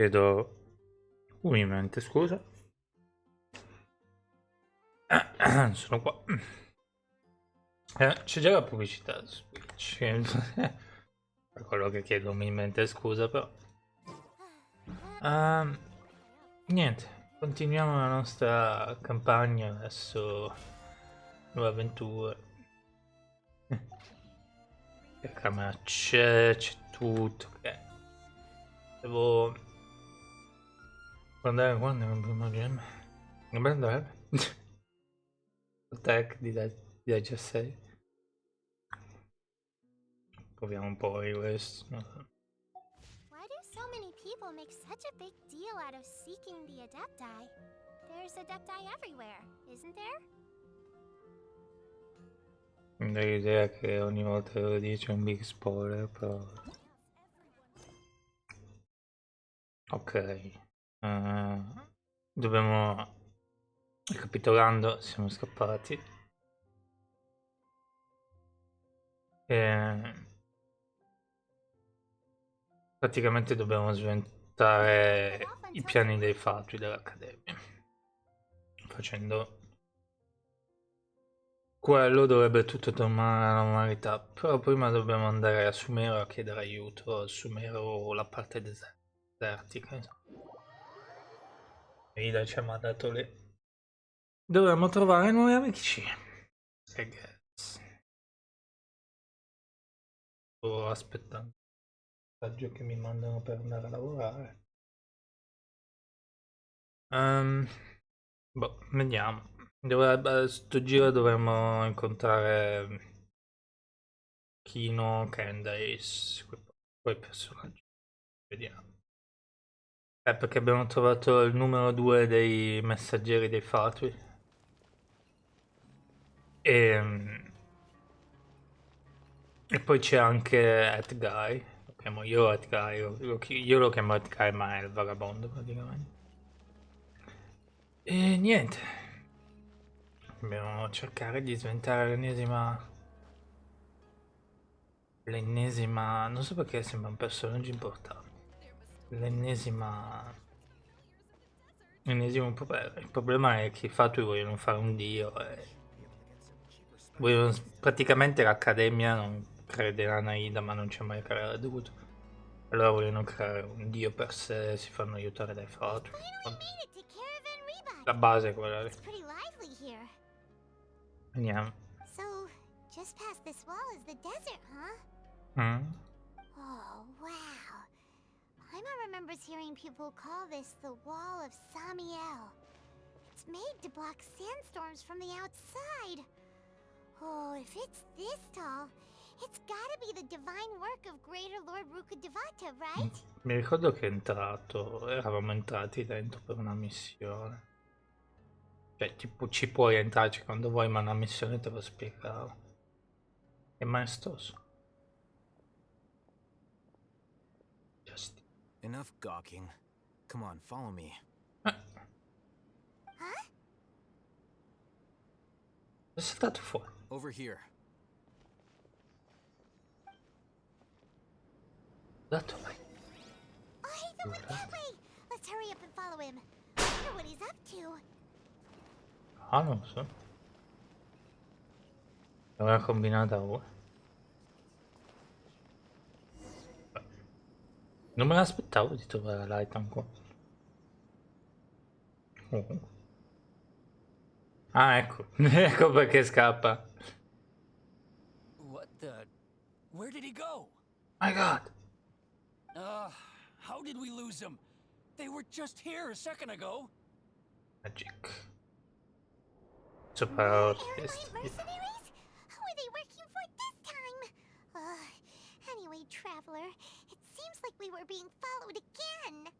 Chiedo umilmente scusa. Sono qua. C'è già la pubblicità su Twitch. Per quello che chiedo umilmente scusa, però. Niente, continuiamo la nostra campagna adesso. Nuove avventure. Che camera c'è tutto. Ok. Devo guardare quando è un primo GM. Non andare. Tech di 16. Proviamo un po' di questo. Why do so many people make such a big deal out of seeking the Adepti? There's Adepti everywhere, isn't there? Mi dai l'idea che ogni volta che lo dice è un big spoiler, però. Ok. Dobbiamo. Ricapitolando, siamo scappati. E praticamente dobbiamo sventare i piani dei fatti dell'Accademia. Facendo quello dovrebbe tutto tornare alla normalità. Però prima dobbiamo andare a Sumero a chiedere aiuto. A Sumero la parte desertica. Ida ci ha mandato lì. Dovremmo trovare nuovi amici. I guess. Sto aspettando il messaggio che mi mandano per andare a lavorare. Boh, vediamo. Sto giro dovremmo incontrare Kino, Candace, quei personaggi. Vediamo. Perché abbiamo trovato il numero 2 dei messaggeri dei fatui. E poi c'è anche Guy. Lo chiamo io Guy. Io lo chiamo Guy, ma è il vagabondo praticamente. E niente. Dobbiamo cercare di sventare l'ennesima. Non so perché sembra un personaggio importante. L'ennesimo problema. Il problema è che i fatui vogliono fare un dio e praticamente l'accademia non crede in Anaida, ma non c'è mai creduto. Allora vogliono creare un dio per sé, si fanno aiutare dai fatui. La base è quella lì. It's pretty lively here. Andiamo. So, just past this wall is the desert, huh? Oh, wow. Paimon remembers hearing people call this the Wall of Samiel. It's made to block sandstorms from the outside. Oh, if it's this tall, it's gotta be the divine work of Greater Lord Rukkhadevata, right? Mi ricordo che eravamo entrati dentro per una missione. Cioè, tipo, ci puoi entrarci quando vuoi, ma una missione te lo spiegavo. È maestoso. Just. Enough gawking. Come on, follow me. Huh? È saltato fuori. Over here. Dato vai. Oh, hey, the one that way! Let's hurry up and follow him. I wonder what he's up to. Ah, non lo so. È una combinata ora. Non me l'aspettavo di trovare l'item qua. Ah, ecco. Ecco perché scappa. What the? Where did he go? My god. How did we lose him? They were just here a second ago. Magic. More airline mercenaries? Who are they working for this time? Anyway, Traveler, it seems like we were being followed again.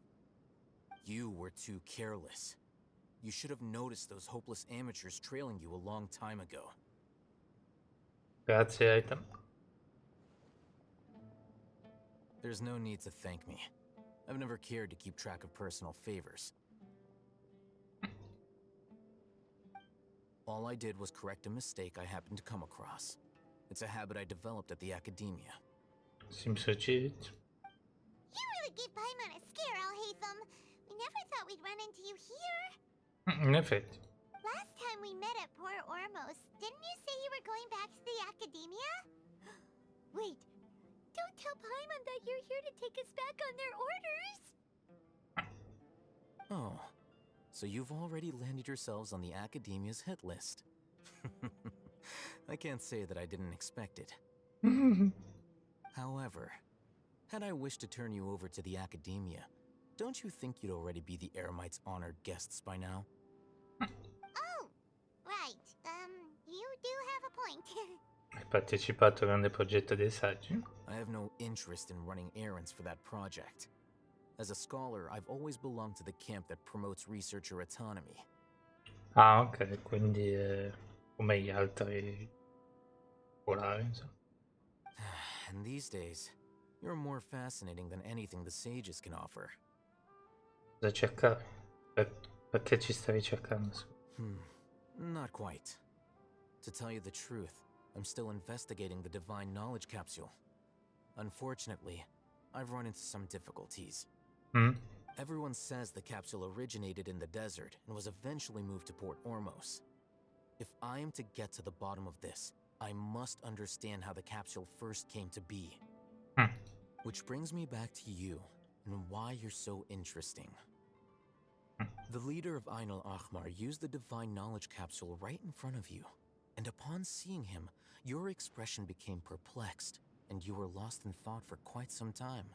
You were too careless. You should have noticed those hopeless amateurs trailing you a long time ago. Grazie, item. There's no need to thank me. I've never cared to keep track of personal favors. All I did was correct a mistake I happened to come across. It's a habit I developed at the academia. Seems legit. You really gave Paimon a scare, Alhaitham. We never thought we'd run into you here. In effetti. Last time we met at Port Ormos, didn't you say you were going back to the academia? Wait, don't tell Paimon that you're here to take us back on their orders. Oh, so you've already landed yourselves on the Academia's hit list. I can't say that I didn't expect it. However, had I wished to turn you over to the Academia, don't you think you'd already be the Eremites' honored guests by now? Oh, right. You do have a point. Hai partecipato al grande progetto dei saggi? I have no interest in running errands for that project. As a scholar, I've always belonged to the camp that promotes researcher autonomy. Ah, ok, quindi come gli altri scolari, insomma. And these days, you're more fascinating than anything the sages can offer. Cosa cercavi? Perché ci stavi cercando? Not quite. To tell you the truth, I'm still investigating the Divine Knowledge Capsule. Unfortunately, I've run into some difficulties. Everyone says the capsule originated in the desert and was eventually moved to Port Ormos. If I am to get to the bottom of this, I must understand how the capsule first came to be. Which brings me back to you and why you're so interesting. The leader of Ain al-Ahmar used the Divine Knowledge Capsule right in front of you, and upon seeing him, your expression became perplexed, and you were lost in thought for quite some time.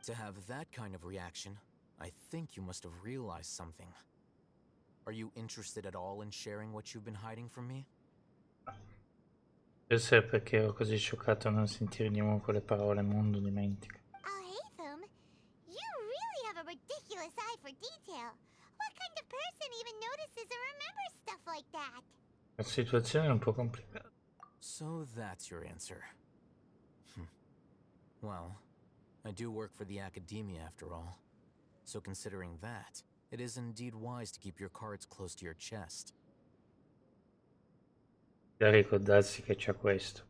To have that kind of reaction, I think you must have realized something. Are you interested at all in sharing what you've been hiding from me? Forse è perché ero così scioccato a non sentire di nuovo quelle parole, mondo dimentica. Alhaitham, you really have a ridiculous eye for detail. What kind of person even notices or remembers stuff like that? La situazione è un po' complicata. So that's your answer. Well, I do work for the Academia after all. So considering that, it is indeed wise to keep your cards close to your chest. Da ricordarsi che c'è questo.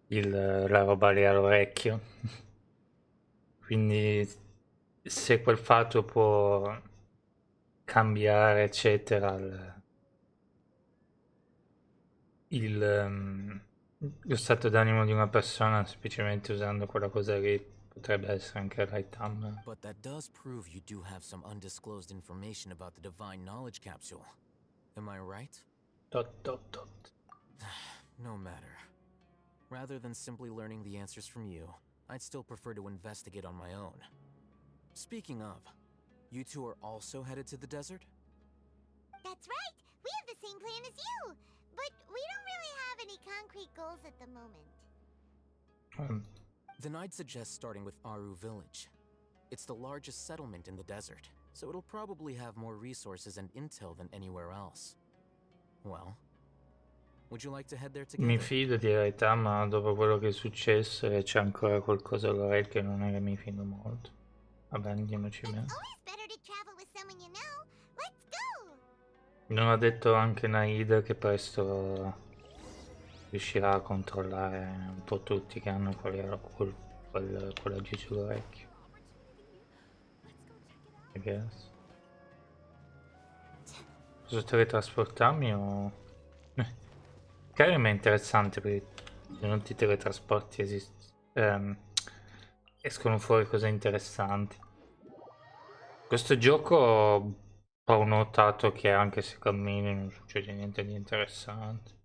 La roba lì all'orecchio. Quindi se quel fatto può cambiare, eccetera, lo stato d'animo di una persona semplicemente usando quella cosa lì potrebbe essere anche right time. But that does prove you do have some undisclosed information about the Divine Knowledge Capsule. Am I right? Dot. No matter. Rather than simply learning the answers from you, I'd still prefer to investigate on my own. Speaking of, you two are also headed to the desert? That's right. We have the same plan as you. But we don't really have any concrete goals at the moment. Then I'd suggest starting with Aru Village. It's the largest settlement in the desert, so it'll probably have more resources and intel than anywhere else. Well, would you like to head there together? Mi fido di realtà, ma dopo quello che è successo e c'è ancora qualcosa all'orecchio, non è che mi fido molto. Vabbè, andiamoci bene. It's always better to travel with someone you know. Let's go. Non ha detto anche Naida che presto riuscirà a controllare un po' tutti che hanno quella giù sull'orecchio. I guess. Posso teletrasportarmi o... Carino, è interessante perché se non ti teletrasporti escono fuori cose interessanti. Questo gioco ho notato che anche se cammini non succede niente di interessante.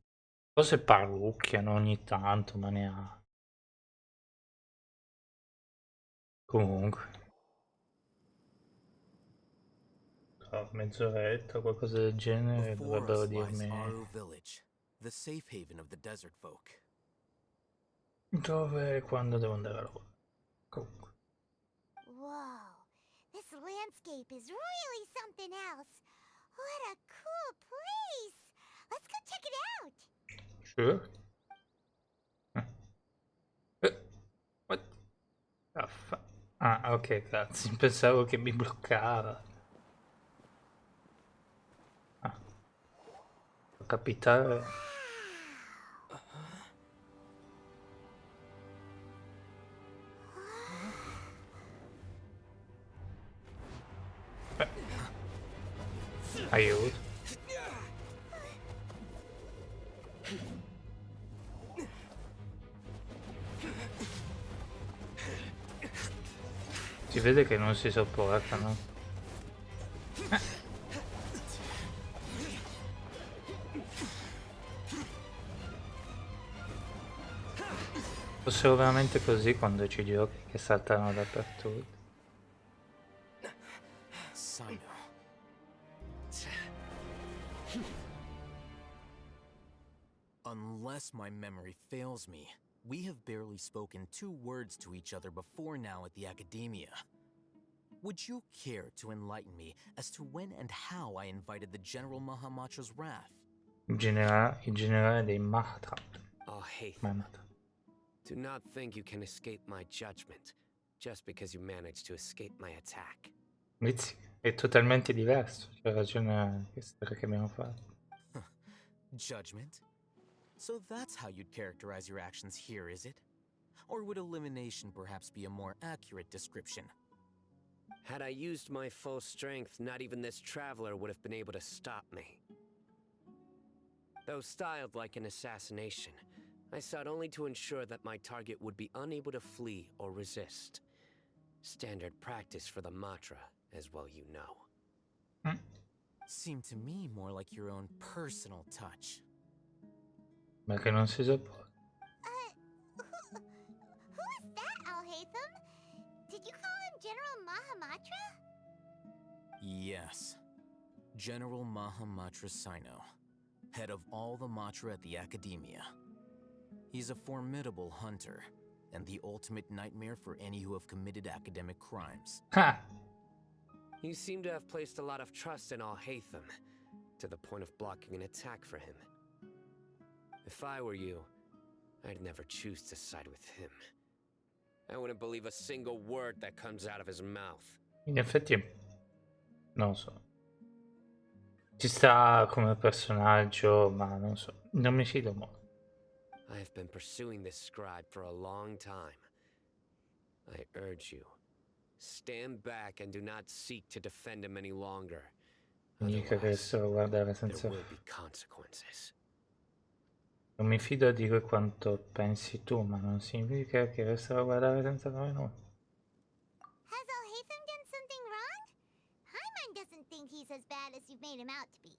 Forse parrucchiano ogni tanto, ma ne ha. Comunque. Tra mezz'oretta o qualcosa del genere Before dovrebbero us lies dirmi Aru Village, the safe haven of the desert folk. dove e quando devo andare a lavoro. Comunque. Whoa. This landscape is really something else. What a cool place. Let's go check it out. Sure. What the fuck? Ah, ok, grazie. Pensavo che mi bloccava. Ah. Può capitare. Si vede che non si sopportano. Fossero veramente così quando ci giochi che saltano dappertutto. Sino. Unless my memory fails me, we have barely spoken 2 words to each other before now at the Academia. Would you care to enlighten me as to when and how I invited the General Mahamatra's wrath? Il generale dei Mahatra. Oh, Hatham, Mahatra. do not think you can escape my judgment just because you managed to escape my attack. Vizi, è totalmente diverso. C'è ragione che storia che abbiamo fatto. Judgment? So that's how you'd characterize your actions here, is it? Or would elimination perhaps be a more accurate description? Had I used my full strength, not even this traveler would have been able to stop me. Though styled like an assassination, I sought only to ensure that my target would be unable to flee or resist. Standard practice for the Matra, as well you know. Seemed to me more like your own personal touch. Ma che non si sopporta. Who is that, Alhaitham? Did you call him General Mahamatra? Yes. General Mahamatra Sino, head of all the Matra at the Academia. He's a formidable hunter, and the ultimate nightmare for any who have committed academic crimes. Ha! You seem to have placed a lot of trust in Alhaitham, to the point of blocking an attack for him. If I were you, I'd never choose to side with him. I wouldn't believe a single word that comes out of his mouth. In effetti, non so. Ci sta come personaggio, ma non so. Non mi fido molto. I have been pursuing this scribe for a long time. I urge you, stand back and do not seek to defend him any longer. Mica che so guardare senza... There will be consequences. Non mi fido di quanto pensi tu, ma non significa che resterò a guardare senza fare nulla. Has Alhaitham done something wrong? Paimon doesn't think he's as bad as you've made him out to be.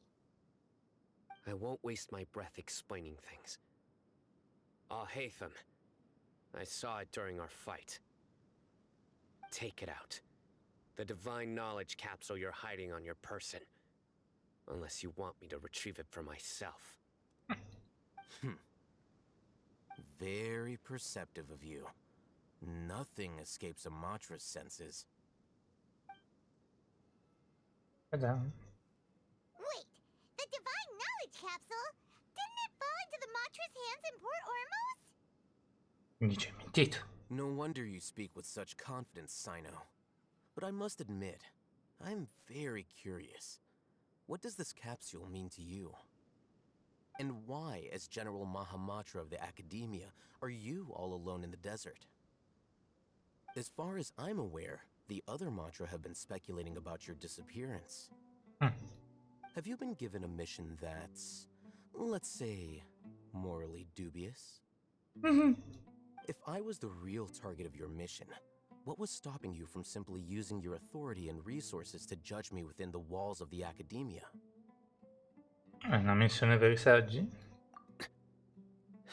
I won't waste my breath explaining things. Alhaitham, I saw it during our fight. Take it out. The divine knowledge capsule you're hiding on your person. Unless you want me to retrieve it for myself. Very perceptive of you. Nothing escapes a Matra's senses. Vediamo. Wait, the divine knowledge capsule? Didn't it fall into the Matra's hands in Port Ormos? Mi dice mentito. No wonder you speak with such confidence, Sino. But I must admit, I'm very curious. What does this capsule mean to you? And why, as General Mahamatra of the Academia, are you all alone in the desert? As far as I'm aware, the other Matra have been speculating about your disappearance. Have you been given a mission that's, let's say, morally dubious? If I was the real target of your mission, what was stopping you from simply using your authority and resources to judge me within the walls of the Academia? È una missione per i saggi?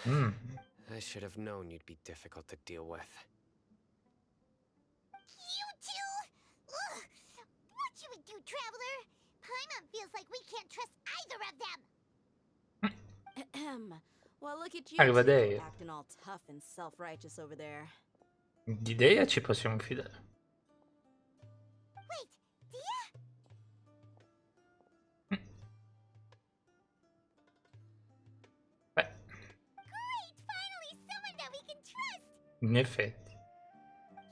I should have known you'd be difficult to deal with. You two? Ugh. What should we do, Traveler? Paimon feels like we can't trust either of them. Well, look at you Arrivederci. two, acting all tough and self-righteous over there. Di idea ci possiamo fidare. Wait, Dia? Beh, Great! Finally, someone that we can trust! in effetti.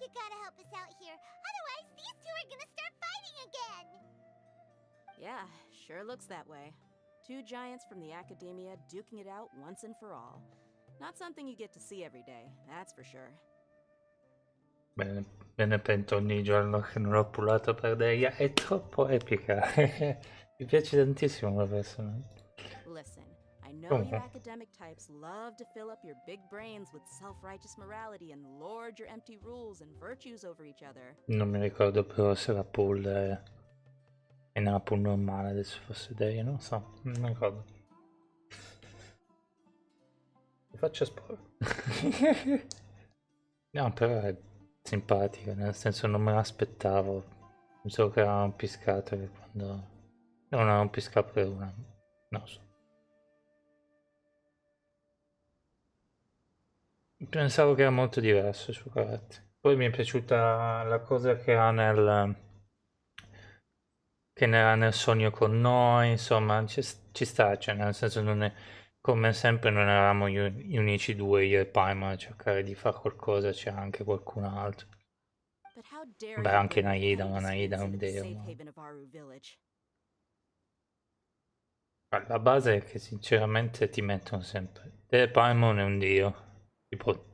You gotta help us out here, otherwise these two are gonna start fighting again! Yeah, sure looks that way. 2 giants from the Academia duking it out once and for all. Not something you get to see every day, that's for sure. Bene, me ne pento ogni giorno che non l'ho pullato per Deia. È troppo epica. Mi piace tantissimo la persona. Listen, I I know Oh. you academic types love to fill up your big brains with self-righteous morality and lord your empty rules and virtues over each other. Non mi ricordo però se la pool è nella pool normale, adesso fosse Day, non so, non mi ricordo. Mi faccio spoiler. No, però è simpatica, nel senso non me l'aspettavo. Pensavo che era un piscato che quando... No, non era un piscato per una... Non so. Pensavo che era molto diverso il suo carattere. Poi mi è piaciuta la cosa che ha che era nel sogno con noi, insomma, ci sta, cioè nel senso non è... Come sempre non eravamo gli unici due, io e Paimon, a cercare di fare qualcosa, c'era anche qualcun altro. But how dare Beh, you anche bring your Naida, petty ma Naida disputes è un into the deo. safe Ma... haven of Aru Village? La base è che sinceramente ti mettono sempre. Te Paimon è un dio. Tipo,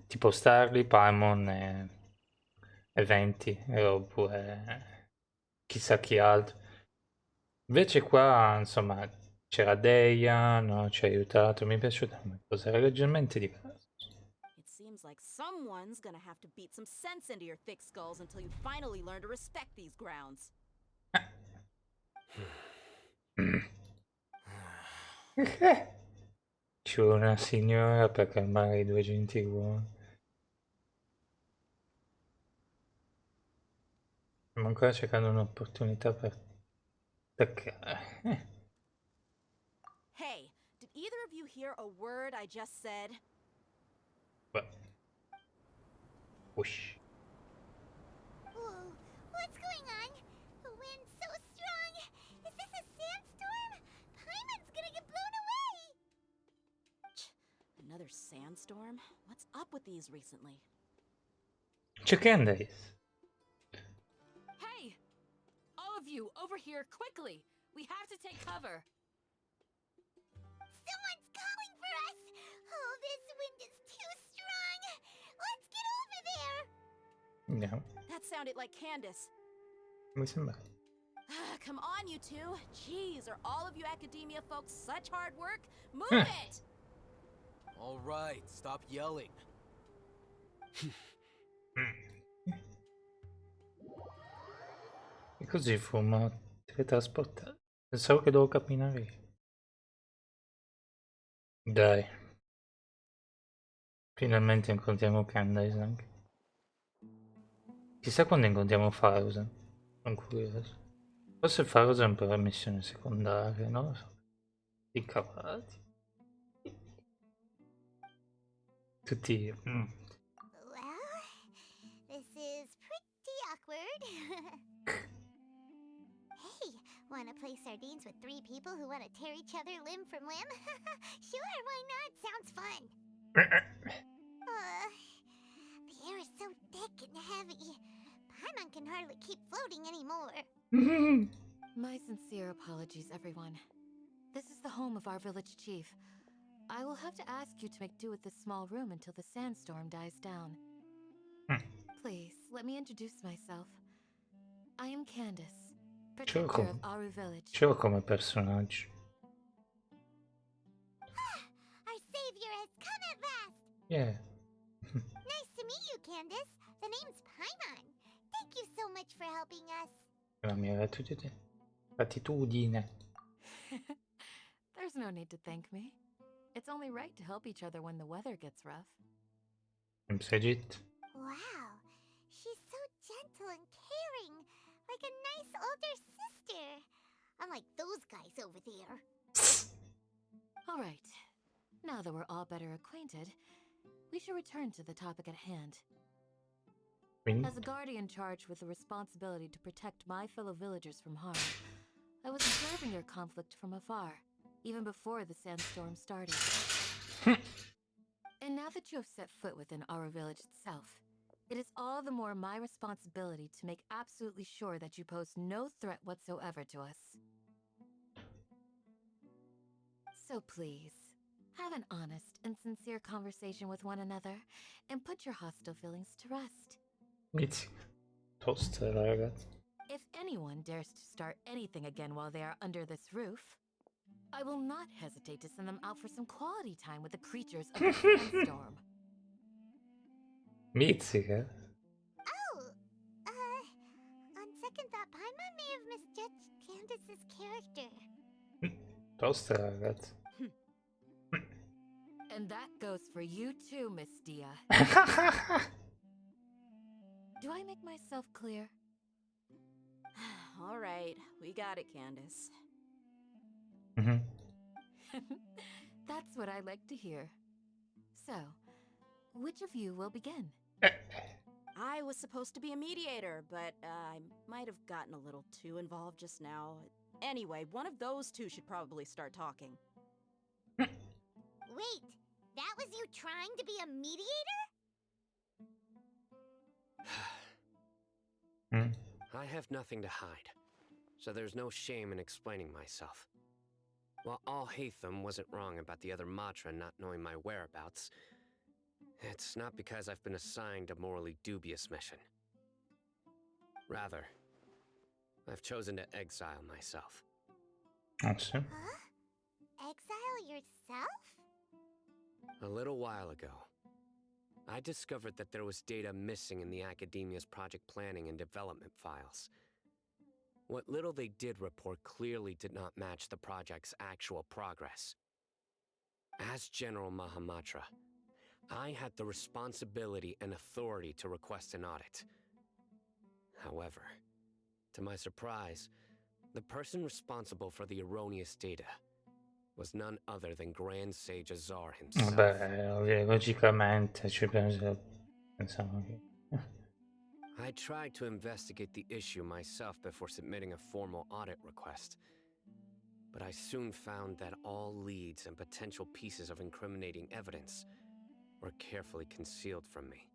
tipo Starly, Paimon e 20, oppure chissà chi altro. Invece qua, insomma, c'era Deia, no? Ci ha aiutato, mi è piaciuta una cosa, era leggermente diversa. It seems like someone's gonna have to beat some sense into your thick skulls until you finally learn to respect these grounds. Ci vuole una signora per calmare i due gentiluomini. Stiamo ancora cercando un'opportunità per attaccare. Hey, did either of you hear a word I just said? Beh. Ush. Whoa, what's going on? The wind's so strong. Is this a sandstorm? Paimon's gonna get blown away. Another sandstorm? What's up with these recently? C'è Candace. Hey! All of you, over here, quickly! We have to take cover! Someone's calling for us. Oh, this wind is too strong. Let's get over there. Andiamo. That sounded like Candace. Mi sembra. Come on, you two. Jeez, are all of you academia folks such hard work? Move it! All right, stop yelling. E così fumo teletrasportato. Pensavo che devo camminare io. Dai. Finalmente incontriamo Candace anche. Chissà quando incontriamo Fausen. Sono curioso. Forse Fausen per la missione secondaria, non lo so. Incavati. Tutti... Well, this is pretty awkward. Hey, wanna play sardines with 3 people who wanna tear each other limb from limb? Sure, why not? Sounds fun. The air is so thick and heavy. Paimon can hardly keep floating anymore. My sincere apologies, everyone. This is the home of our village chief. I will have to ask you to make do with this small room until the sandstorm dies down. Please, let me introduce myself. I am Candace, protector of Aru Village. Ce l'ho come personaggio. Our savior has come at last. Yeah. Nice to meet you, Candace. The name's Paimon. Thank you so much for helping us. La mia gratitudine. There's no need to thank me. It's only right to help each other when the weather gets rough. Segit. Wow, she's so gentle and caring, like a nice older sister. Unlike those guys over there. All right. Now that we're all better acquainted, we should return to the topic at hand. Quindi? As a guardian charged with the responsibility to protect my fellow villagers from harm, I was observing your conflict from afar, even before the sandstorm started. And now that you have set foot within our village itself, it is all the more my responsibility to make absolutely sure that you pose no threat whatsoever to us. So please, have an honest and sincere conversation with one another and put your hostile feelings to rest. Inizi. Tosta, ragazzi. If anyone dares to start anything again while they are under this roof, I will not hesitate to send them out for some quality time with the creatures of the sandstorm. Mizzica. Oh, on second thought, Paimon may have misjudged Candace's character. Tosta, ragazzi. And that goes for you too, Miss Dia. Do I make myself clear? All right, we got it, Candace. That's what I like to hear. So, which of you will begin? I was supposed to be a mediator, but I might have gotten a little too involved just now. Anyway, one of those two should probably start talking. Wait, that was you trying to be a mediator? I have nothing to hide, so there's no shame in explaining myself. While Al-Haytham wasn't wrong about the other Matra not knowing my whereabouts, it's not because I've been assigned a morally dubious mission. Rather, I've chosen to exile myself. Awesome. Huh? Exile yourself? A little while ago, I discovered that there was data missing in the Academia's project planning and development files. What little they did report clearly did not match the project's actual progress. As General Mahamatra, I had the responsibility and authority to request an audit. However, to my surprise, the person responsible for the erroneous data was none other than Grand Sage Azar himself. Vabbè, logicamente ci pensavo che... I tried to investigate the issue myself before submitting a formal audit request, but I soon found that all leads and potential pieces of incriminating evidence were carefully concealed from me.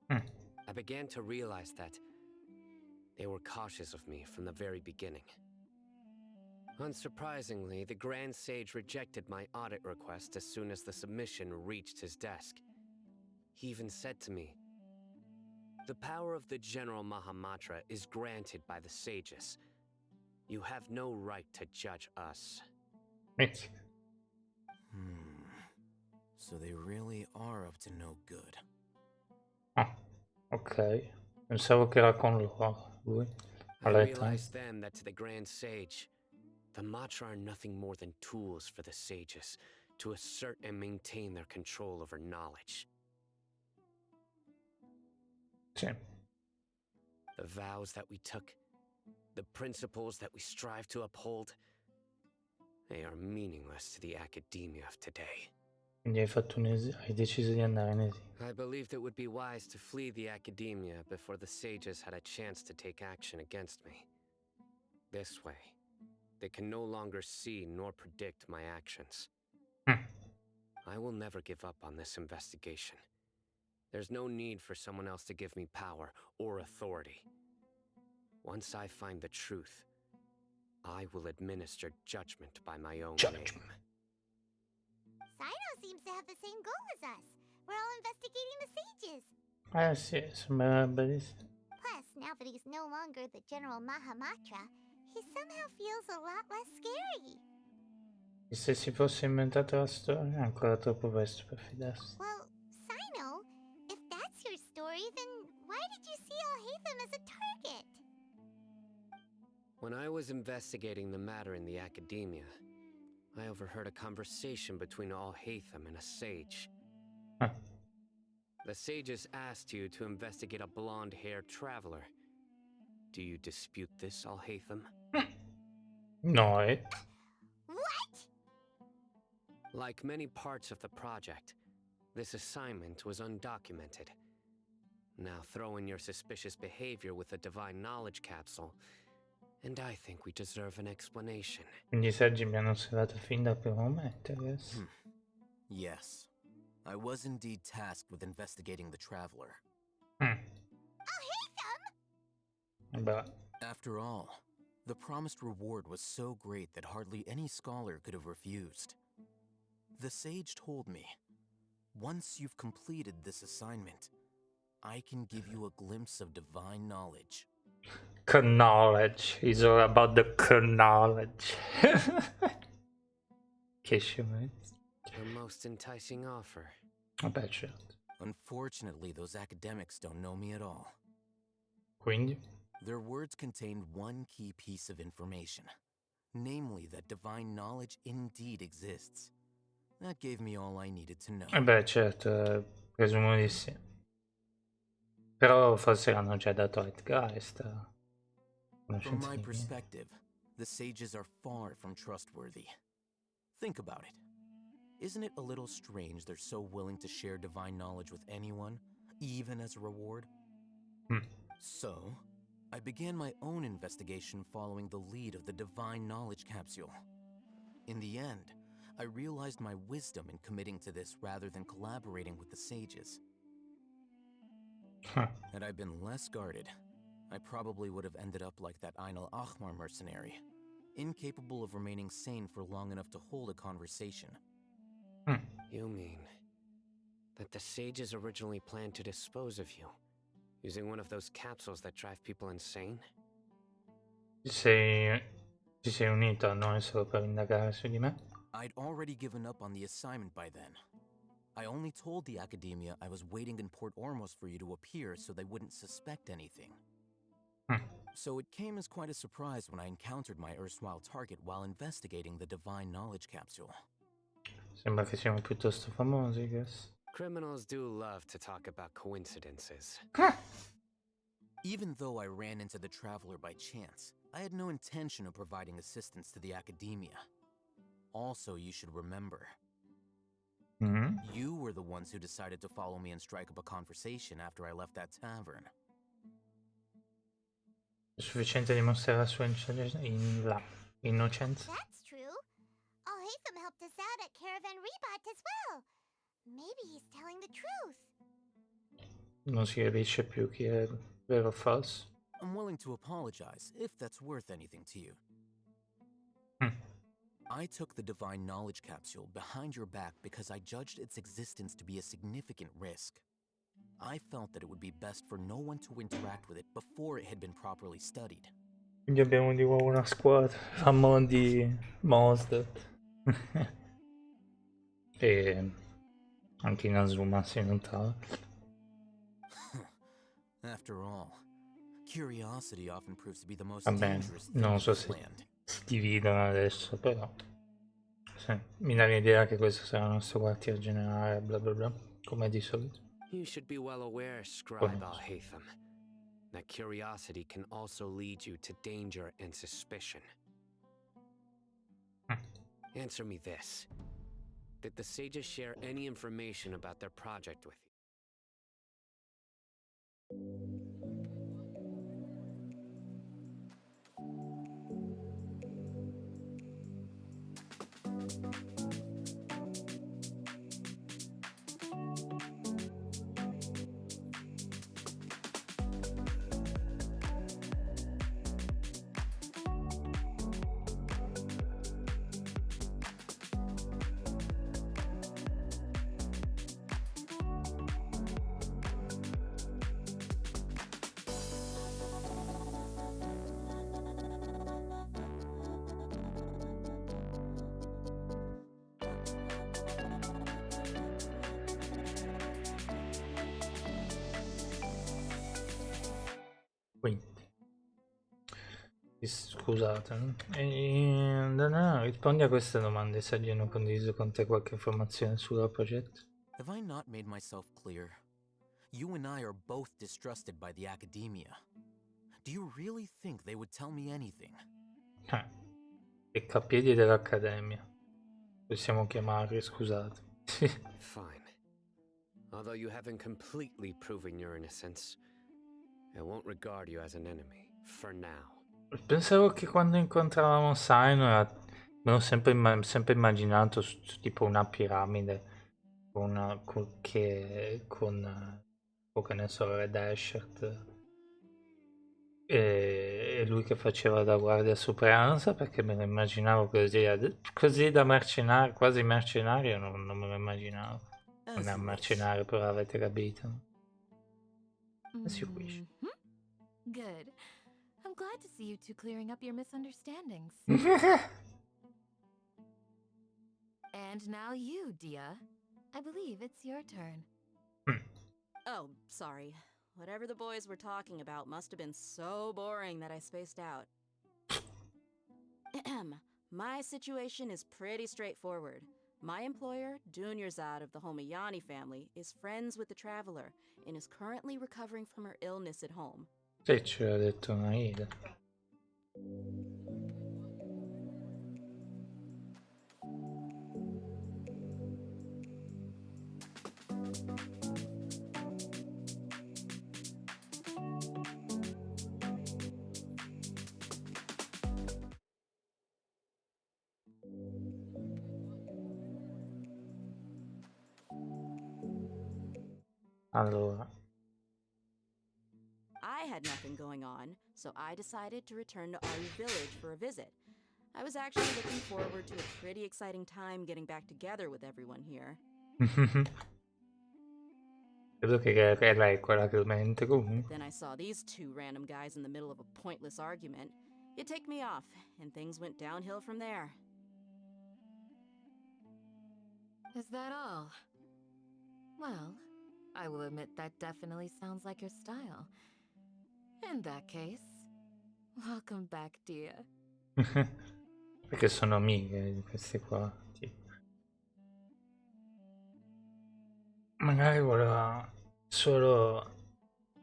I began to realize that they were cautious of me from the very beginning. Unsurprisingly, the Grand Sage rejected my audit request as soon as the submission reached his desk. He even said to me, "The power of the General Mahamatra is granted by the sages. You have no right to judge us." Mizzica. So they really are up to no good. Ah, ok. Pensavo che era con loro, lui. I Allora, realized then that to the Grand Sage, the Matra are nothing more than tools for the sages to assert and maintain their control over knowledge. sì. The vows that we took, the principles that we strive to uphold, they are meaningless to the academia of today. Quindi hai deciso di andare in esilio. I believed it would be wise to flee the academia before the sages had a chance to take action against me. This way, they can no longer see nor predict my actions. I will never give up on this investigation. There's no need for someone else to give me power or authority. Once I find the truth, I will administer judgment by my own name. Sino seems to have the same goal as us. We're all investigating the sages. Sì, sembrerebbe di sì. Plus, now that he's no longer the General Mahamatra, he somehow feels a lot less scary. E se si fosse inventata la storia, è ancora troppo presto per fidarsi. Well, Sino, if that's your story, then why did you see Al-Haytham as a target? When I was investigating the matter in the academia, I overheard a conversation between Al-Haytham and a sage. The sages asked you to investigate a blonde-haired traveler. Do you dispute this, Al-Haytham? No, What? Like many parts of the project, this assignment was undocumented. Now throw in your suspicious behavior with the Divine Knowledge Capsule, and I think we deserve an explanation. Quindi i saggi mi hanno osservato fin dal primo momento, adesso. Yes. I was indeed tasked with investigating the traveler. Al-Haytham? Beh, After all, the promised reward was so great that hardly any scholar could have refused. The sage told me, once you've completed this assignment, I can give you a glimpse of divine knowledge. knowledge. It's all about the knowledge. Che scemenza. The most enticing offer. Vabbè, certo. Unfortunately, those academics don't know me at all. Quindi? Their words contained one key piece of information, namely that divine knowledge indeed exists. That gave me all I needed to know. Beh, certo, presumo di sì. Però forse l'hanno già dato a Edgeist. From my perspective, the sages are far from trustworthy. Think about it. Isn't it a little strange they're so willing to share divine knowledge with anyone, even as a reward? So, I began my own investigation following the lead of the divine knowledge capsule. In the end, I realized my wisdom in committing to this rather than collaborating with the sages. Had I been less guarded, I probably would have ended up like that Ain al-Ahmar mercenary, incapable of remaining sane for long enough to hold a conversation. You mean that the sages originally planned to dispose of you, using one of those capsules that drive people insane? Ti sei unito a noi solo per indagare su di me? I'd already given up on the assignment by then. I only told the Academia I was waiting in Port Ormos for you to appear so they wouldn't suspect anything. So it came as quite a surprise when I encountered my erstwhile target while investigating the Divine Knowledge Capsule. Sembra che siamo piuttosto famosi, guess. Criminals do love to talk about coincidences. Even though I ran into the Traveler by chance, I had no intention of providing assistance to the Academia. Also, you should remember, you were the ones who decided to follow me and strike up a conversation after I left that tavern. È sufficiente dimostrare la sua innocenza? That's true. Al-Haytham helped us out at Caravan Rebat as well. Maybe he's telling the truth. Non si capisce più chi è vero o falso. I'm willing to apologize, if that's worth anything to you. I took the Divine Knowledge Capsule behind your back because I judged its existence to be a significant risk. I felt that it would be best for no one to interact with it before it had been properly studied. Quindi abbiamo di nuovo una squadra. Fammo di Mosdet. E anche Inazuma si notava. After all, curiosity often proves to be the most Vabbè, dangerous thing non in so this se land. si dividono adesso, però sì, mi dà l'idea che questo sarà il nostro quartier generale, bla bla bla, come di solito. You should be well aware, Scribe Al-Haytham, that curiosity can also lead you to danger and suspicion. Answer me this. Did the sages share any information about their project with you? Quindi, scusate, rispondi a queste domande se hanno condiviso con te qualche informazione sul loro progetto. Have I not made myself clear? You and I are both distrusted by the Academia. Do you really think they would tell me anything? Piccapiedi dell'Accademia. Possiamo chiamarli, scusate. Fine. Although you haven't completely proven your innocence, I won't regard you as an enemy, for now. Pensavo che quando incontravamo Sino mi ho sempre immaginato su tipo una piramide che ne so, Red Ashert e lui che faceva da guardia suprema, perché me lo immaginavo così da mercenario, quasi mercenario, non me lo immaginavo. Non è un mercenario, però avete capito. As you wish. Good. I'm glad to see you two clearing up your misunderstandings. And now you, Dia. I believe it's your turn. Oh, sorry. Whatever the boys were talking about must have been so boring that I spaced out. My situation is pretty straightforward. My employer, Dunyarzad of the Homayani family, is friends with the Traveler and is currently recovering from her illness at home. Sì, ce l'ha detto Naida. Allora, I had nothing going on, so I decided to return to Aru Village for a visit. I was actually looking forward to a pretty exciting time getting back together with everyone here. credo che lei è quella che lo mente comunque. Then I saw these two random guys in the middle of a pointless argument. It ticked me off, and things went downhill from there. Is that all? Well, I will admit that definitely sounds like your style. In that case, welcome back, Dia. Perché sono amiche queste qua. Tipo. Magari voleva solo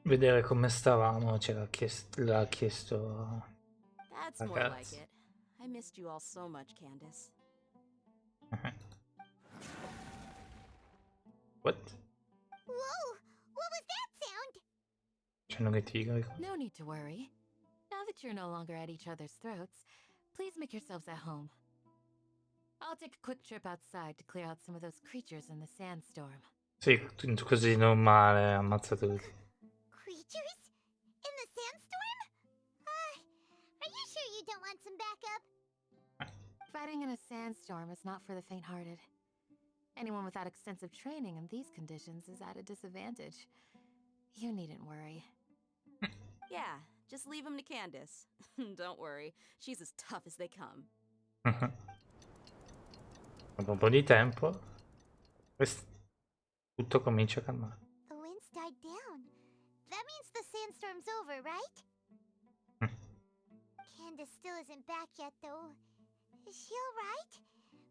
vedere come stavamo, l'ha chiesto That's more like ragazzi. it. I missed you all so much, Candace. What? Whoa! What was that sound? C'è un tigre. No need to worry. Now that you're no longer at each other's throats, please make yourselves at home. I'll take a quick trip outside to clear out some of those creatures in the sandstorm. Sì, così normale, ammazza tutti. Creatures? In the sandstorm? Are you sure you don't want some backup? Fighting in a sandstorm is not for the faint-hearted. Anyone without extensive training in these conditions is at a disadvantage. You needn't worry. Yeah, just leave him to Candace. Don't worry, she's as tough as they come. Dopo un po' di tempo, tutto comincia a calmare. The winds died down. That means the sandstorm's over, right? Candace still isn't back yet, though. Is she alright?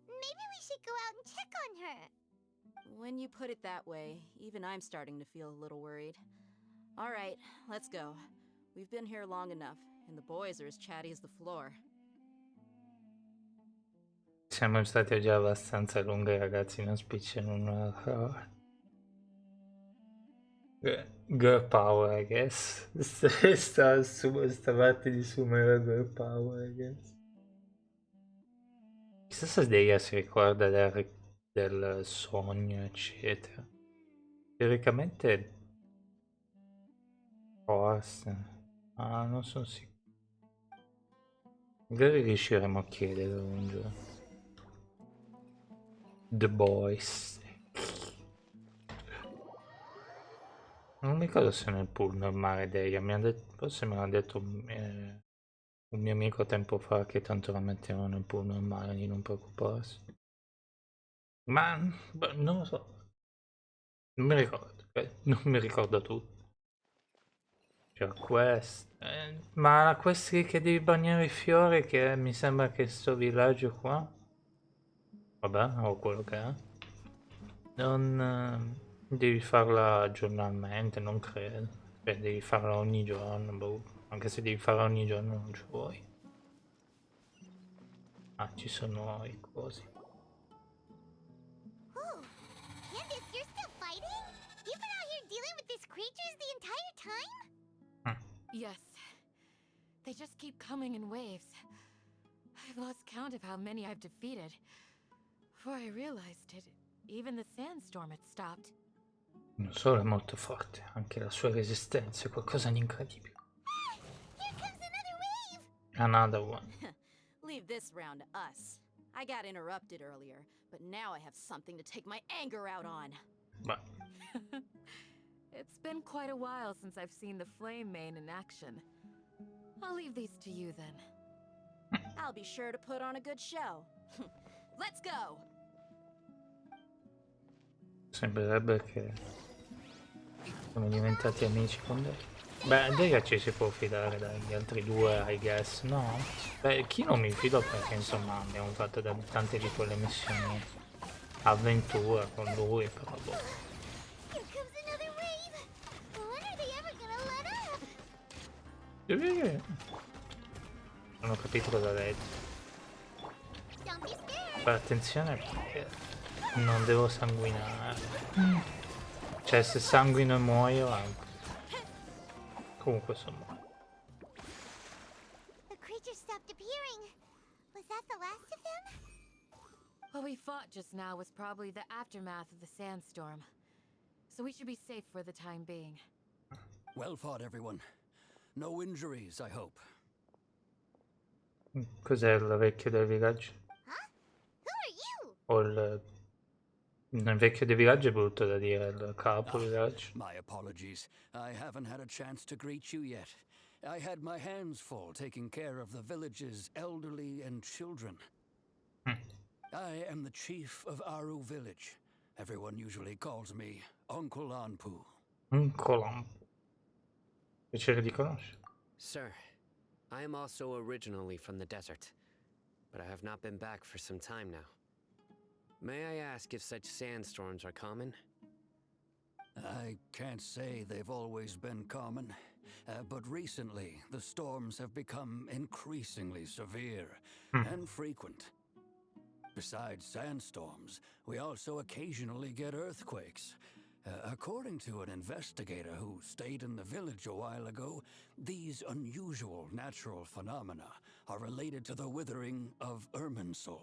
Maybe we should go out and check on her. When you put it that way, even I'm starting to feel a little worried. All right, let's go. We've been here long enough, and the boys are as chatty as the floor. Siamo stati già abbastanza lunghi, ragazzi, non spicciano una parola. Girl power, I guess. Sta parte di Sumera girl power, I guess. Chissà se Deia si ricorda del sogno, eccetera. Teoricamente forse. Ah, non sono sicuro. Magari riusciremo a chiederlo un giorno. The Boys. Non mi ricordo se nel pool normale Deia mi ha detto, forse me l'ha detto un mio amico tempo fa che tanto la mettevano nel pool normale di non preoccuparsi. Ma non lo so. Non mi ricordo. Non mi ricordo tutto. C'è quest. Ma la quest che devi bagnare i fiori, che mi sembra che sto villaggio qua. Vabbè, o quello che è. Non devi farla giornalmente, non credo. Cioè, devi farla ogni giorno, boh. Anche se devi farla ogni giorno non ci vuoi. Ah, ci sono i cosi. Oh, Candace, you're still fighting? You've been out here dealing with these creatures the entire time? Yes. They just keep coming in waves. I've lost count of how many I've defeated. Before I realized it, even the sandstorm had stopped. Non solo è molto forte, anche la sua resistenza è qualcosa di incredibile. Here comes another wave! Another one. Leave this round to us. I got interrupted earlier, but now I have something to take my anger out on. But It's been quite a while since I've seen the Flame Mane in action. I'll leave these to you then. I'll be sure to put on a good show. Let's go! Sembrerebbe che siamo diventati amici con lei. Beh, Delia ci si può fidare dagli altri due, I guess, no? Beh, chi non mi fido perché insomma abbiamo fatto tante di quelle missioni avventura con lui, però boh. Here comes another wave! When are they ever gonna let up? Non ho capito cosa ha detto. Don't be scared! Fare attenzione perché non devo sanguinare. Cioè se sanguino e muoio anche. Comunque sono morto. The creature stopped appearing. Was that the last of them? What we fought just now was probably the aftermath of the sandstorm. So we should be safe for the time being. Well fought, everyone. No injuries, I hope. Cos'è il vecchio del villaggio? Huh? Who are you? O il vecchio del villaggio è brutto da dire, il capo del villaggio. My apologies. I haven't had a chance to greet you yet. I had my hands full taking care of the village's elderly and children. I am the chief of Aru village. Everyone usually calls me Uncle Anpu. Un colampo. Piacere di conoscere. Sir, I am also originally from the desert, but I have not been back for some time now. May I ask if such sandstorms are common? I can't say they've always been common, but recently the storms have become increasingly severe and frequent. Besides sandstorms, we also occasionally get earthquakes. According to an investigator who stayed in the village a while ago, these unusual natural phenomena are related to the withering of Irminsul.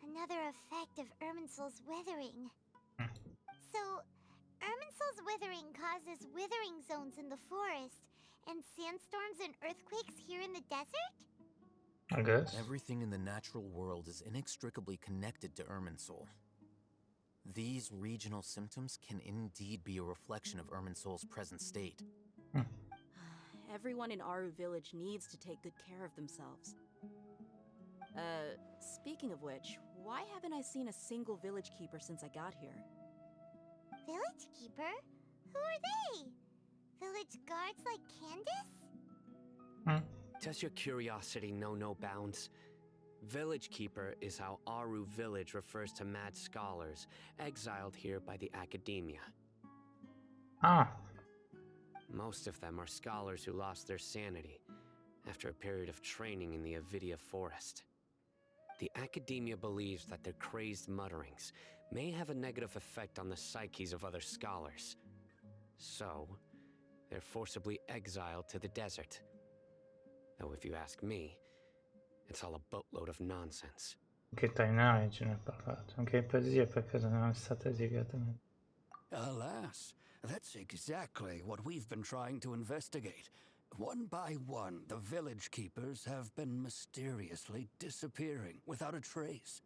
Another effect of Irminsul's withering. So, Irminsul's withering causes withering zones in the forest, and sandstorms and earthquakes here in the desert? I guess. Everything in the natural world is inextricably connected to Irminsul. These regional symptoms can indeed be a reflection of Irminsul's present state. Everyone in Aru village needs to take good care of themselves. Speaking of which, why haven't I seen a single village keeper since I got here? Village keeper? Who are they? Village guards like Candace? Does your curiosity know no bounds? Village Keeper is how Aru village refers to mad scholars exiled here by the academia. Ah, Most of them are scholars who lost their sanity after a period of training in the Avidia forest. The academia believes that their crazed mutterings may have a negative effect on the psyches of other scholars. So, they're forcibly exiled to the desert. Though if you ask me, it's all a boatload of nonsense. anche Tainari ce ne ha parlato. Anche in poesia per caso non è stata esigata. Alas, that's exactly what we've been trying to investigate. One by one, the village keepers have been mysteriously disappearing without a trace.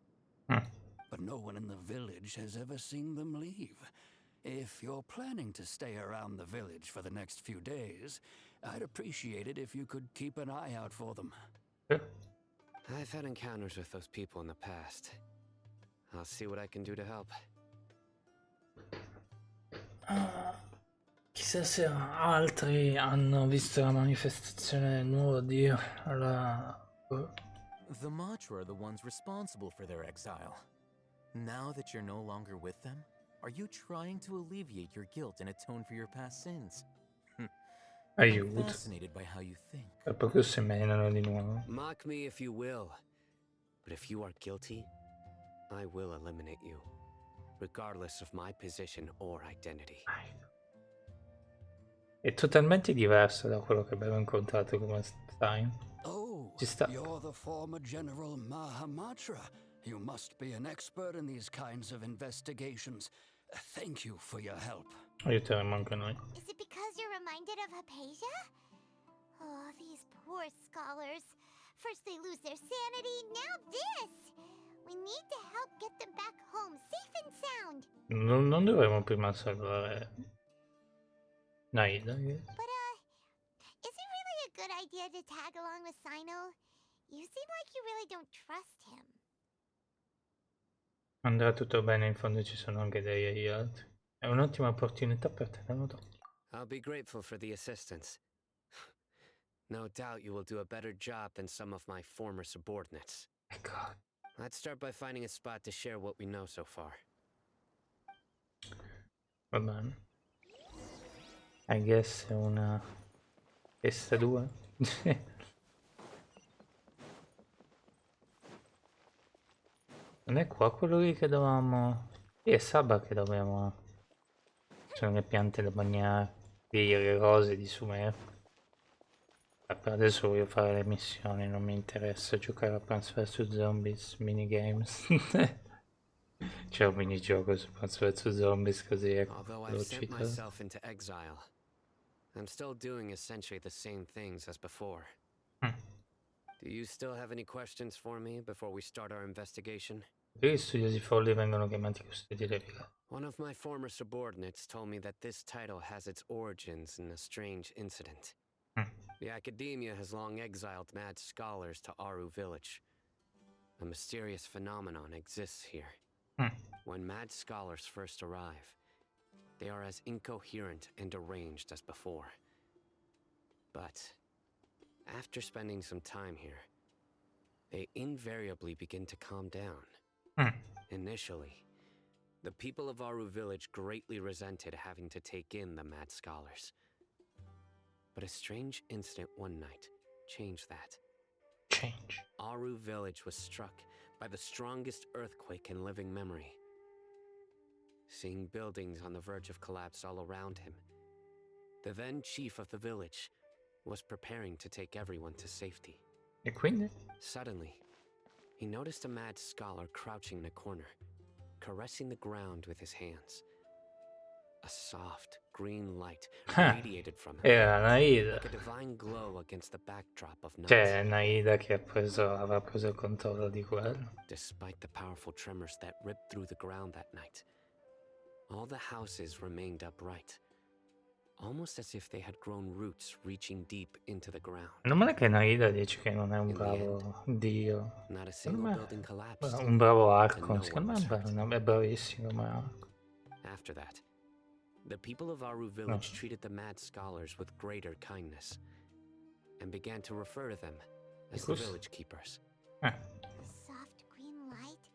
But no one in the village has ever seen them leave. If you're planning to stay around the village for the next few days, I'd appreciate it if you could keep an eye out for them. I've had encounters with those people in the past. I'll see what I can do to help. Chissà se altri hanno visto la manifestazione del nuovo dio. Allora... The Matra are the ones responsible for their exile. Now that you're no longer with them, are you trying to alleviate your guilt and atone for your past sins? I'm Aiuto. fascinated by how you think. E poi si menano di nuovo. Mock me if you will, but if you are guilty, I will eliminate you, regardless of my position or identity. È totalmente diverso da quello che abbiamo incontrato come time. Oh, Ci sta. you're the former General Mahamatra. You must be an expert in these kinds of investigations. Thank you for your help. Aiuteremo anche noi. Is it because you're reminded of Hypatia? Oh, these poor scholars. First they lose their sanity, now this! We need to help get them back home, safe and sound. Non dovremmo prima salvare Naida. But, is it really a good idea to tag along with Sino? You seem like you really don't trust him. Andrà tutto bene, in fondo ci sono anche degli altri. È un'ottima opportunità per tenerlo d'occhio. I'll be grateful for the assistance. No doubt you will do a better job than some of my former subordinates. Ecco, Let's start by finding a spot to share what we know so far. va bene. I guess è una testa 2. Non è qua quello lì che dovevamo... Sì, è Saba che dovevamo... Sono le piante da bagnare, le rose di Sumer. Per adesso voglio fare le missioni, non mi interessa giocare a Plants vs Zombies, minigames. C'è un minigioco su Plants vs Zombies così ecco, Although lo I've sent cito. myself into exile, I'm still doing essentially the same things as before. Do you still have any questions for me before we start our investigation? Perché gli studiosi folli vengono chiamati custodi dei viaggi? One of my former subordinates told me that this title has its origins in a strange incident. The academia has long exiled mad scholars to Aru village. A mysterious phenomenon exists here. When mad scholars first arrive, they are as incoherent and deranged as before. But after spending some time here, they invariably begin to calm down. Initially, the people of Aru village greatly resented having to take in the mad scholars. But a strange incident one night changed that. Change. Aru village was struck by the strongest earthquake in living memory. Seeing buildings on the verge of collapse all around him, the then chief of the village was preparing to take everyone to safety. E quindi? Suddenly, he noticed a mad scholar crouching in a corner, caressing the ground with his hands. A soft, green light radiated from him, Era Naida. like a divine glow against the backdrop of night. Cioè, Naida che aveva preso il controllo di quello. Despite the powerful tremors that ripped through the ground that night, all the houses remained upright, almost as if they had grown roots reaching deep into the ground. Non male che Naida dice che non è un bravo dio. Not a Secondo single me building collapsed. un bravo and arco. no Secondo one me was hurt. è bravissimo come arco. After that, the people of Aru village treated the mad scholars with greater kindness, and began to refer to them as the village keepers. A soft green light?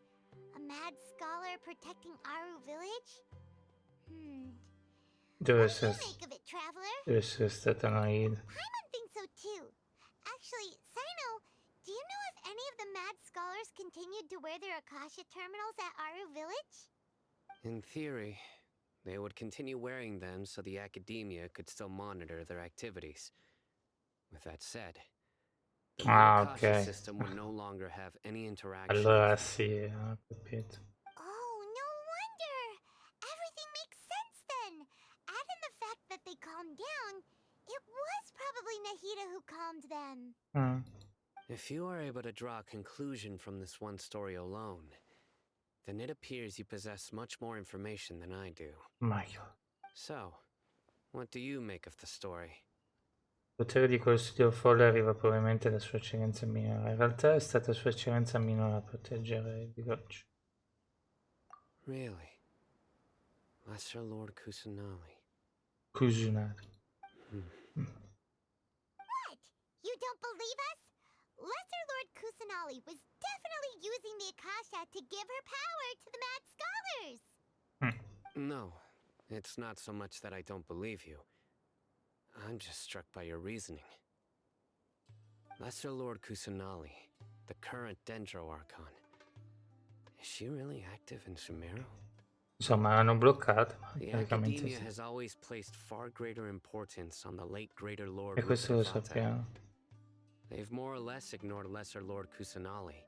A mad scholar protecting Aru village? Deve What do essere, you make of it, traveler? deve essere stata Naida. Paimon thinks so too. Actually, Sino, do you know if any of the mad scholars continued to wear their Akasha terminals at Aru village? In theory, they would continue wearing them so the academia could still monitor their activities. With that said, the Akasha system would no longer have any interaction. Allora sì, ho capito. Oh, no wonder! Everything makes sense then! Add in the fact that they calmed down, it was probably Nahida who calmed them. If you are able to draw a conclusion from this one story alone, then it appears you possess much more information than I do. Michael. So, what do you make of the story? Il potere di quello studio folle arriva probabilmente da Sua Eccellenza minore. In realtà è stata Sua Eccellenza minore a proteggere il Giochi. Really? Lesser Lord Kusanali. Kusunari. What? You don't believe us? Lesser Lord Kusanali was definitely using the Akasha to give her power to the mad scholars! No, it's not so much that I don't believe you. I'm just struck by your reasoning. Lesser Lord Kusanali, the current Dendro Archon. Is she really active in Sumeru? Insomma, l'hanno bloccata, ma The praticamente academia sì. has always placed far greater importance on the late Greater Lord E questo lo Rupavata. sappiamo. They've more or less ignored Lesser Lord Kusanali,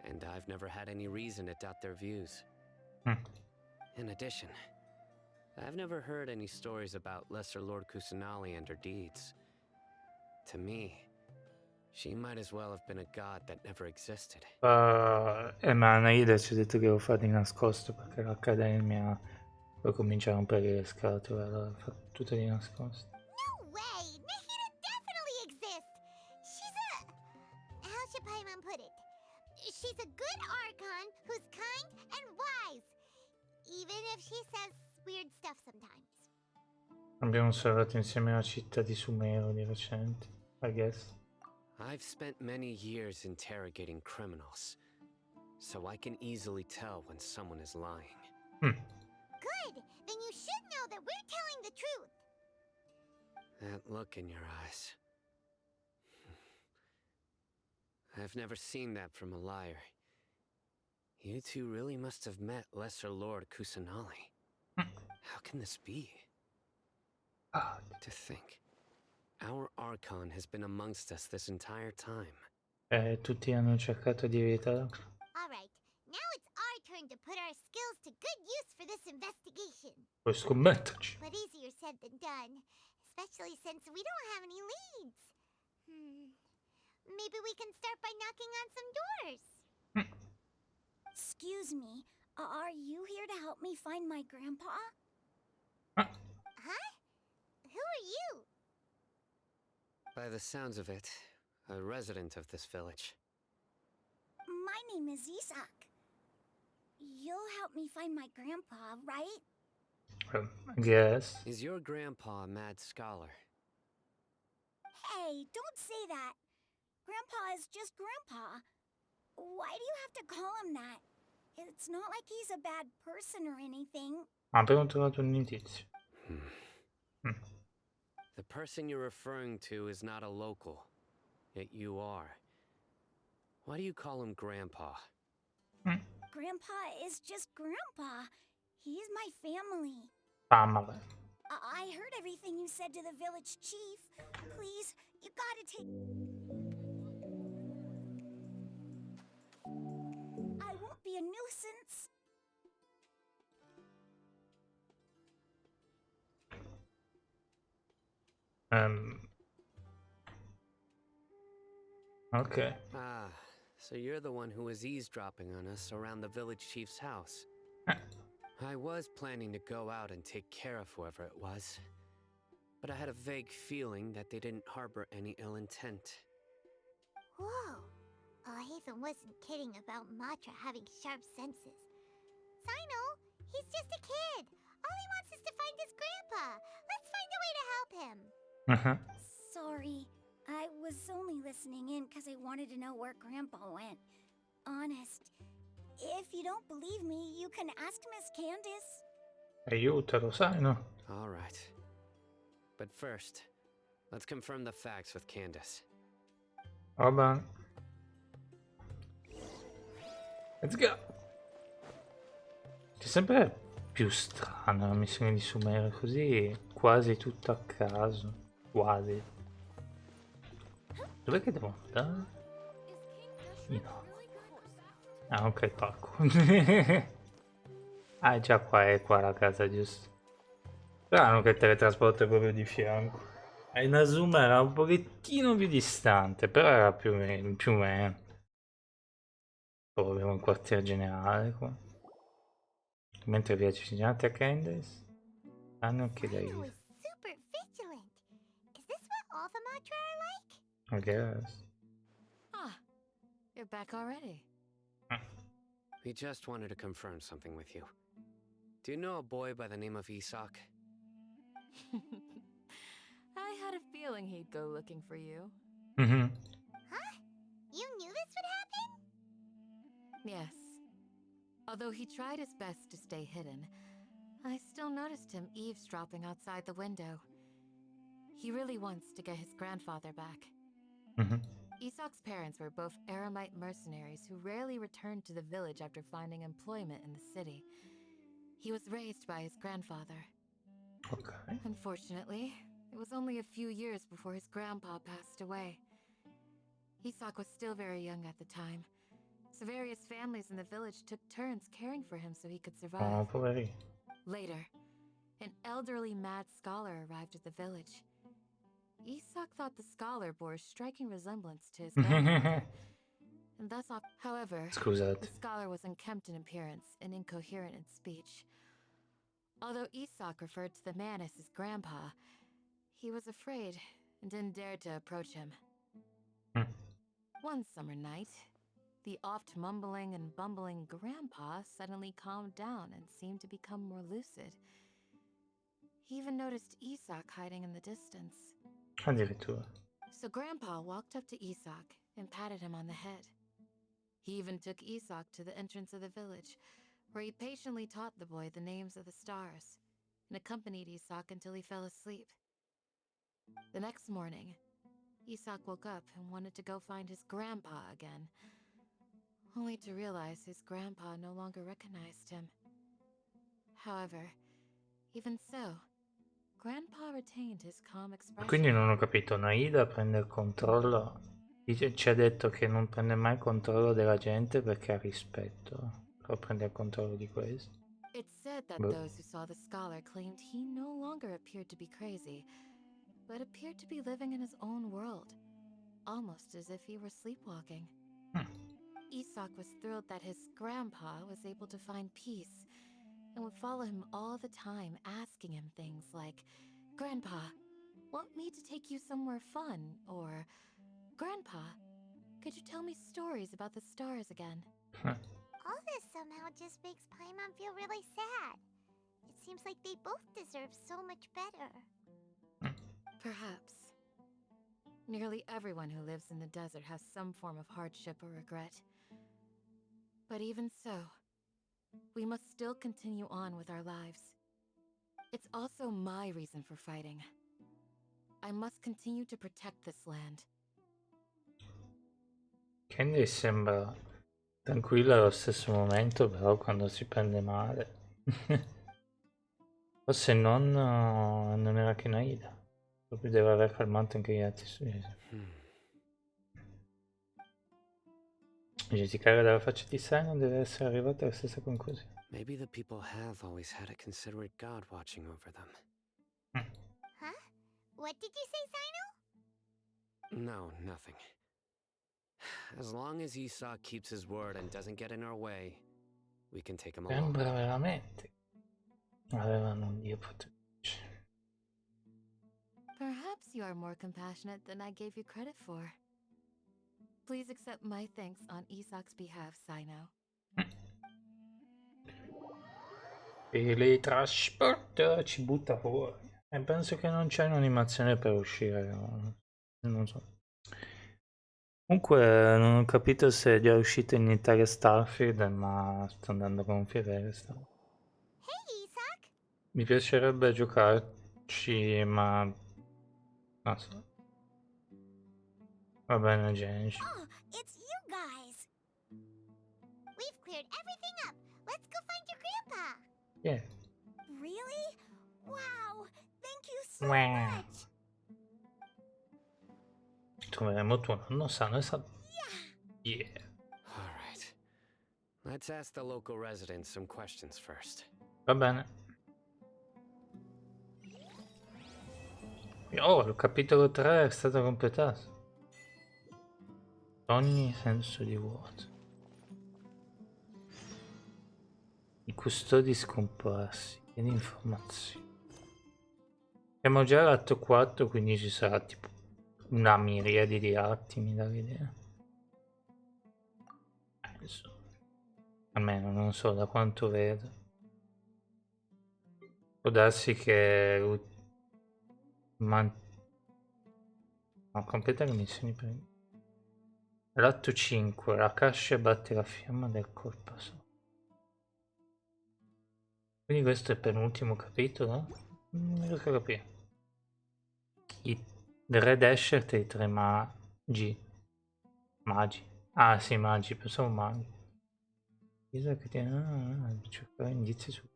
and I've never had any reason to doubt their views. In addition, I've never heard any stories about Lesser Lord Kusanali and her deeds. To me, she might as well have been a god that never existed. Ma Naida ci ha detto che lo fa di nascosto perché l'accademia poi comincia a rompere le scatole, allora fa tutto di nascosto. No way! Nahida definitely exists! She's a... How should Paimon put it? She's a good Archon who's kind and wise, even if she says weird stuff sometimes. Abbiamo osservato insieme la città di Sumero di recente, I guess. I've spent many years interrogating criminals, so I can easily tell when someone is lying. Good! Then you should know that we're telling the truth. That look in your eyes. I've never seen that from a liar. You two really must have met Lesser Lord Kusanali. How can this be? To think, our Archon has been amongst us this entire time. Tutti hanno cercato di evitarlo. Alright, now it's our turn to put our skills to good use for this investigation. Puoi scommetterci. But easier said than done, especially since we don't have any leads. Maybe we can start by knocking on some doors. Excuse me, are you here to help me find my grandpa? Huh? Who are you? By the sounds of it, a resident of this village. My name is Isak. You'll help me find my grandpa, right? I guess. Is your grandpa a mad scholar? Hey, don't say that. Grandpa is just Grandpa. Why do you have to call him that? It's not like he's a bad person or anything. Abbiamo trovato un indizio. The person you're referring to is not a local, yet you are. Why do you call him Grandpa? Grandpa is just Grandpa. He's my family. Family. I heard everything you said to the village chief. Please, you gotta take... I won't be a nuisance. Ok. Ah, so you're the one who was eavesdropping on us around the village chief's house. I was planning to go out and take care of whoever it was, but I had a vague feeling that they didn't harbor any ill intent. Whoa. Ethan wasn't kidding about Matra having sharp senses. Sino, he's just a kid. All he wants is to find his grandpa. Let's find a way to help him. Sorry, I was only listening in because I wanted to know where Grandpa went. Honest. If you don't believe me, you can ask Miss Candace. Aiutalo, sai, no? All right. But first, let's confirm the facts with Candace. Va bene. Let's go. C'è sempre più strana la missione di Sumero, così quasi tutto a caso. Quasi. Dov'è che devo andare? No. Ah, ok, pacco. Ah, già qua è qua la casa, giusto? Strano che il teletrasporto è proprio di fianco. E Inazuma era un pochettino più distante, però era più o meno. Poi abbiamo il quartier generale qua. Mentre vi avvicinate a Candace, hanno che da Sino io. is super vigilant. Is this what all the Matra are like? I guess. Ah, you're back already. We just wanted to confirm something with you. Do you know a boy by the name of Isak? I had a feeling he'd go looking for you. Mm-hmm. Huh? You knew this would happen? Yes. Although he tried his best to stay hidden, I still noticed him eavesdropping outside the window. He really wants to get his grandfather back. Mm-hmm. Isak's parents were both Aramite mercenaries who rarely returned to the village after finding employment in the city. He was raised by his grandfather. Okay. Unfortunately, it was only a few years before his grandpa passed away. Isak was still very young at the time, so various families in the village took turns caring for him so he could survive. Oh, poverino. Later, an elderly mad scholar arrived at the village. Isak thought the scholar bore a striking resemblance to his grandfather, and thus, however, Scusate. the scholar was unkempt in appearance and incoherent in speech. Although Isak referred to the man as his grandpa, he was afraid and didn't dare to approach him. One summer night, The oft mumbling and bumbling grandpa suddenly calmed down and seemed to become more lucid. He even noticed Isak hiding in the distance. Addirittura. So Grandpa walked up to Isak and patted him on the head. He even took Isak to the entrance of the village, where he patiently taught the boy the names of the stars and accompanied Isak until he fell asleep. The next morning, Isak woke up and wanted to go find his grandpa again, only to realize his grandpa no longer recognized him. However, even so, Grandpa retained his calm expression. Quindi non ho capito, Naida prende il controllo, ci ha detto che non prende mai il controllo della gente perché ha rispetto, però prende il controllo di questo. It's said that Boh. those who saw the scholar claimed he no longer appeared to be crazy, but appeared to be living in his own world, almost as if he were sleepwalking. Isak was thrilled that his grandpa was able to find peace and would follow him all the time, asking him things like, "Grandpa, want me to take you somewhere fun?" Or, "Grandpa, could you tell me stories about the stars again?" All this somehow just makes Paimon feel really sad. It seems like they both deserve so much better. Perhaps. Nearly everyone who lives in the desert has some form of hardship or regret. But even so, we must still continue on with our lives. It's also my reason for fighting. I must continue to protect this land. Candy sembra tranquilla allo stesso momento, però quando si prende male. Forse non era che Naida. Proprio deve aver calmato anche gli altri suoi. Giudicare dalla faccia di Sai non deve essere arrivato alla stessa conclusione. Maybe the people have always had a considerate god watching over them. Huh? What did you say, Sino? No, nothing. As long as Esau keeps his word and doesn't get in our way, we can take him along. Sembra veramente avevano un dio protettrice. Perhaps you are more compassionate than I gave you credit for. Please accept my thanks on Isak's behalf, Sino. E li trasporta, ci butta fuori. E penso che non c'è un'animazione per uscire. Non so. Comunque non ho capito se è già uscito in Italia Starfield, ma sto andando con fiebre. Hey, Isak! Mi piacerebbe giocarci, ma non so. Va bene, Genshin. Oh, it's you guys! We've cleared everything up. Let's go find your grandpa. Yeah. Really? Wow! Thank you so Wow. much! Troveremo tuo nonno sano e salvo. Yeah. All right. Let's ask the local residents some questions first. Va bene. Oh, il capitolo 3 è stato completato. Ogni senso di vuoto. I custodi scomparsi. Chiedi informazioni. Siamo già all'atto 4, quindi ci sarà tipo una miriade di attimi da vedere. Almeno non so da quanto vedo. Può darsi che no, completa le missioni prima. L'atto 5, la cascia batte la fiamma del colpo solo. Quindi questo è il penultimo capitolo? Non riesco a capire. Il re Desert e i tre magi. Magi. Ah sì, magi, pensavo maghi. Chiesa che tiene... cercare indizi su...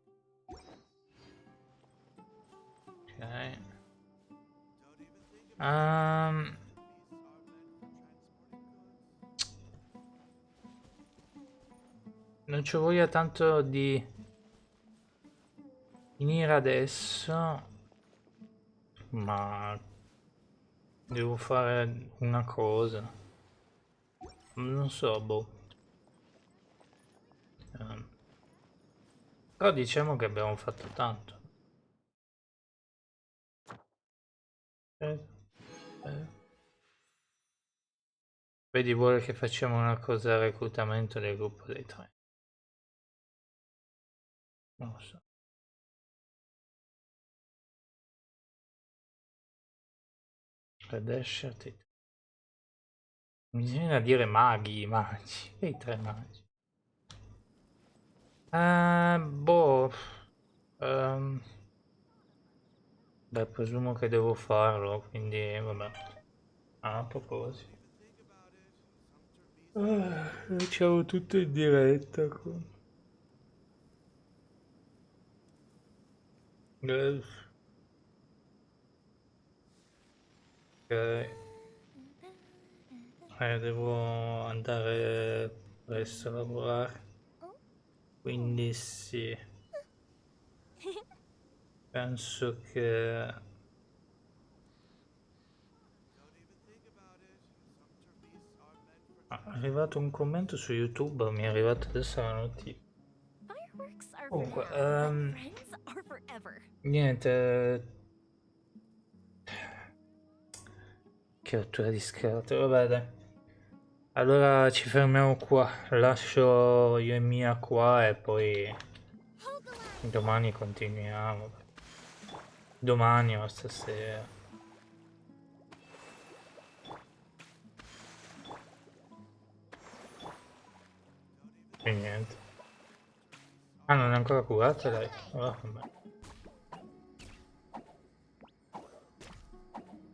Ok. Non ci voglia tanto di finire adesso, ma devo fare una cosa. Non so, boh. Però diciamo che abbiamo fatto tanto. Vedi, vuole che facciamo una cosa al reclutamento del gruppo dei 3. Non lo so. Bisogna dire magici. E i 3 magi. Boh. Beh, presumo che devo farlo, quindi vabbè. A proposito. Facciamo tutto in diretta qua. Ok. Devo andare presto a lavorare. Quindi sì. Penso che... È arrivato un commento su YouTube, mi è arrivata adesso la notifica. Comunque, niente. Che rottura di scatole, vabbè dai. Allora ci fermiamo qua, lascio io e Mia qua e poi domani continuiamo. Domani o stasera. E niente. Ah, non è ancora curata lei? Oh, vabbè.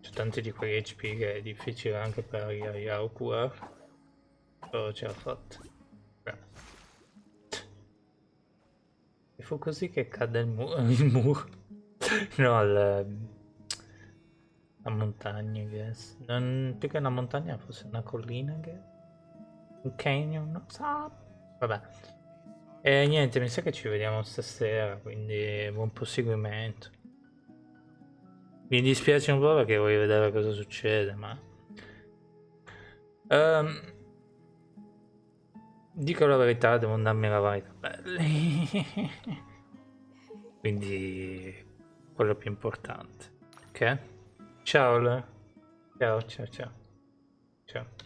C'è tanti di quegli HP che è difficile anche per arrivare a curare. Però ce l'ha fatta. Beh. E fu così che cadde il muro. No, la montagna, guess. Non, più che una montagna, forse una collina, che un canyon, non so. Vabbè. E niente, mi sa che ci vediamo stasera, quindi buon proseguimento. Mi dispiace un po' perché voglio vedere cosa succede, ma... dico la verità, devo andarmi a lavare i capelli. Quindi quello più importante. Ok? Ciao, ciao, ciao, ciao. Ciao.